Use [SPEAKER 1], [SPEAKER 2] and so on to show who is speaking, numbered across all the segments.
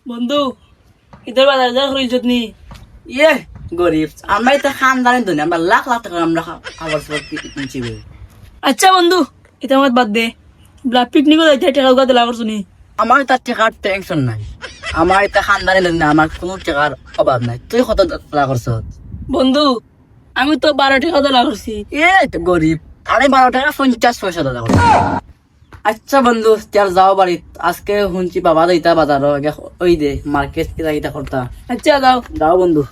[SPEAKER 1] বন্ধু ইধর বাজার যা করিস নি
[SPEAKER 2] ইয়ে গরিব আমরা এটা খানদানি দুনিয়া আমরা লাখ লাখ টাকা আমরা খাবার কিনছি।
[SPEAKER 1] আচ্ছা বন্ধু এটা আমার বাদ দে পিকনিকও যাইতে টাকা উগাতে লাগর শুনি।
[SPEAKER 2] আমার তার টাকার টেনশন নাই, আমার এটা খানদানি দুনিয়া, আমার কোনো টাকার অভাব নাই। তুই কত টাকা করছ?
[SPEAKER 1] বন্ধু আমি তো 12 টাকা দিলা করছি।
[SPEAKER 2] গরিব আরে 12 টাকা 50 পয়সা দাদা। আচ্ছা বন্ধু যার যাও বাড়ি, আজকে শুনছি বাবা দিতা বাজার ওই দে মার্কেট কিটা করতা।
[SPEAKER 1] আচ্ছা যাও
[SPEAKER 2] যাও বন্ধু।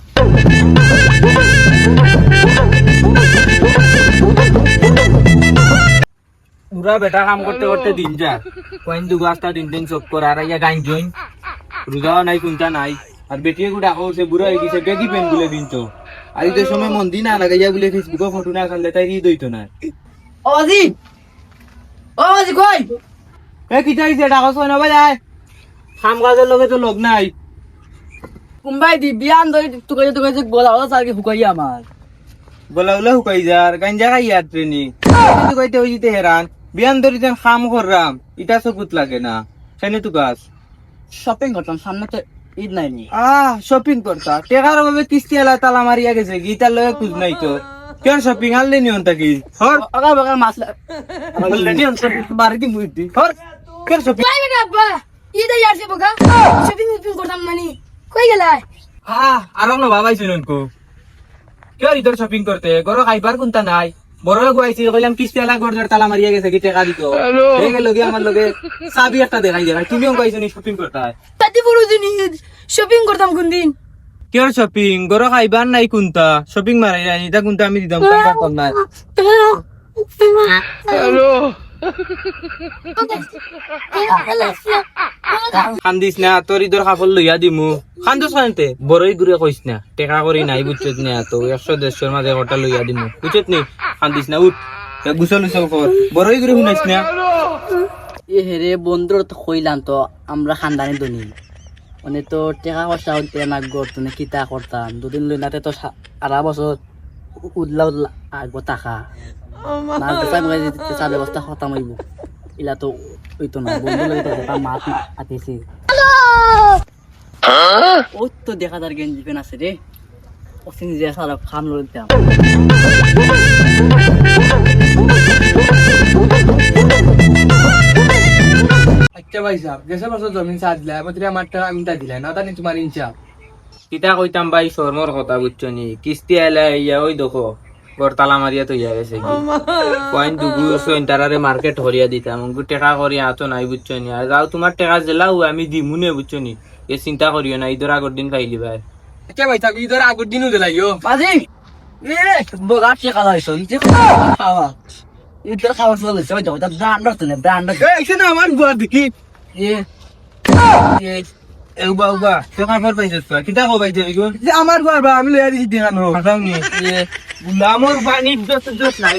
[SPEAKER 3] পুরা বেটা কাম করতে করতে দিন যা কয়েন দু গাছটা দিন দিন চোখ করে আর ইয়া গাইন জইন রোজাও নাই কোনটা নাই আর বেটিয়ে গুড়া সে বুড়া হয়ে গেছে বেগি পেন বলে দিন তো আর এই সময় মন দিন না লাগাইয়া বলে ফেসবুকে ফটো না খালে তাই ই দইতো না।
[SPEAKER 2] ও আজি কই
[SPEAKER 3] এ কি চাইছে টাকা ছয় না ভাই আয় কাম কাজের লগে তো লোক নাই।
[SPEAKER 2] কুম্বাই দি বিয়ান ধরে তুকাই গোলা ওলা সারকে হুকাই আমার
[SPEAKER 3] বলা উলা হুকাই যার গাঞ্জা খাই আর ট্রেনি তুই কইতে ওই দিতে হেরান বিয়ান ধরি যেন খাম কররাম ইটা চকুত লাগে না সেনে তু গাছ
[SPEAKER 2] শপিং করতাম, সামনে তো ঈদ নাই নি।
[SPEAKER 3] শপিং করতা টেকার ভাবে কিস্তি এলা তালা মারিয়া গেছে গীতার লগে খুঁজ নাই তো কেন শপিং আনলে নিয়ন থাকি হর
[SPEAKER 2] আগা বাগা মাছ
[SPEAKER 3] বাড়ি দি মুইতি হর কেন শপিং
[SPEAKER 4] ভাই বেটা আব্বা ঈদ আই আসে বগা শপিং করতাম মানে কই গেলাই
[SPEAKER 3] আর না বাবাই শুনুন কো কেউ ইতর শপিং করতে গরো খাইবার কোনটা নাই বড় গুয়াইছি কইলাম কিস্তি এলা গড় তালা মারিয়া গেছে কি টাকা দিত এই গেল লগে আমার লগে চাবি একটা দেখাই দেখাই তুমিও কইছো নি শপিং করতা
[SPEAKER 4] তাতে বড় দিন ঈদ শপিং করতাম কোন দিন
[SPEAKER 3] কেউ শপিং গরো খাইবার নাই কোনটা শপিং মারাই নাই এটা কোনটা আমি দিতাম কম নাই খান্দিস না তোর ইদর কাপড় লইয়া দিমু খান্দস খানতে বড়ই দূরে কইস না টেকা করি নাই বুঝছত না তো 100-150 মাঝে গোটা লইয়া দিমু বুঝছত নি খান্দিস না উঠ গুছল উছল কর বড়ই দূরে শুনাইস না।
[SPEAKER 2] এ হেরে বন্ধুর তো কইলাম তো আমরা খানদানি ধনী মানে তো টাকা পয়সা হইতে না গড়তো না কিতা করতাম দুদিন লই নাতে তো সারা বছর উদলা আগবো টাকা না চা ব্যবস্থা খতাম হইব ইলা তো হইতো না। বন্ধু লই তো মাছ আতেছি ও তো দেখা যার গেঞ্জি পেন আছে রে ওসিন যে সারা খাম লইতাম।
[SPEAKER 5] আচ্ছা ভাই সাহেব গেছে বছর জমিন সাথ দিলা এবার আমার টাকা আমি তা দিলাই না তানি তোমার ইনচাপ
[SPEAKER 3] কিতা কইতাম ভাই শর্মর কথা বুঝছো নি কিস্তি এলা ইয়া ওই দেখো গড় তালা মারিয়া তো ইয়া গেছে কি কয়েন দুগু সইন তারারে মার্কেট হরিয়া দিতাম টেকা করি আতো নাই বুঝছো নি আর যাও তোমার টাকা জেলাও আমি দিমুনে বুঝছো নি এ চিন্তা করিও না ঈদের আগর দিন পাইলি ভাই।
[SPEAKER 5] আচ্ছা ভাই সাহেব ঈদের আগের দিনও দিলাইও
[SPEAKER 2] বাজি এ বগা টাকা লাইছো ইতে খাওয়া ইতে খাওয়া চলেছে ওই তো ব্র্যান্ড আছে না ব্র্যান্ড
[SPEAKER 5] এই শোনা আমার বুয়া দেখি
[SPEAKER 2] এ
[SPEAKER 3] উবা উবা টাকা ফের পাইছিস তো কিতা কো পাইছে এগো
[SPEAKER 5] যে আমার বুয়া বা আমি লইয়া দিছি দেখানো
[SPEAKER 3] খাতাও নি
[SPEAKER 2] এ
[SPEAKER 3] গুলামর পানি দস নাই